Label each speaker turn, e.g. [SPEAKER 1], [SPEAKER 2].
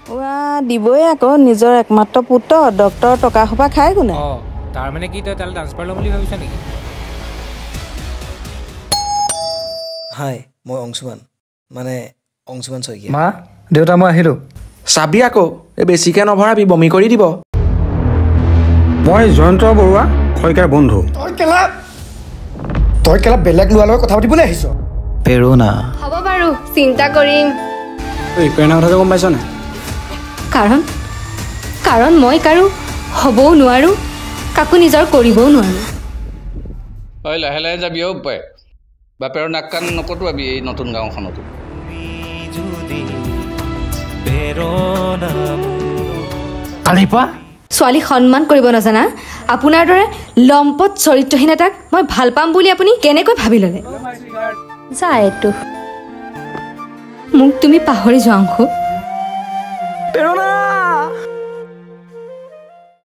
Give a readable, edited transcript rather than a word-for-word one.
[SPEAKER 1] দিবই আকৌ নিজৰ একমাত্ৰ পুত্ৰ ডক্টৰ টকা সোপা খাই কোনে
[SPEAKER 2] তাৰ মানে কি তই তালে ট্ৰান্সফাৰ ল'ম বুলি ভাবিছ নেকি
[SPEAKER 3] হাই মই অংশুমান মানে অংশুমান শইকীয়া
[SPEAKER 4] মা দেউতা মই আহিলো
[SPEAKER 5] চাবি আকৌ এই বেছিকৈ নভৰাবি বমি কৰি দিব
[SPEAKER 4] মই জয়ন্ত বৰুৱা শইকীয়াৰ বন্ধু
[SPEAKER 3] তই কেলা বেলেগ লোৱাৰ লগত কথা পাতিবলৈ আহিছ
[SPEAKER 5] পেৰুনা
[SPEAKER 6] হ'ব বাৰু চিন্তা কৰিম
[SPEAKER 4] এই প্ৰেৰণা কথাটো গম পাইছ নাই
[SPEAKER 6] কাৰণ মই কাৰো হ'বও নোৱাৰো কাকো নিজৰ কৰিবও নোৱাৰো
[SPEAKER 7] হয় লাহে লাহে যাবি উপায় বাপেৰৰ নাক কাণ নকটোৱাবি এই নতুন গাঁওখনতো
[SPEAKER 6] ছোৱালী সন্মান কৰিব নাজানা আপোনাৰ দৰে লম্পট চৰিত্ৰহীন এটাক মই ভাল পাম বুলি আপুনি কেনেকৈ ভাবি ল'লে যা এইটো মোক তুমি পাহৰি যোৱা অংশু
[SPEAKER 5] পেৰুনা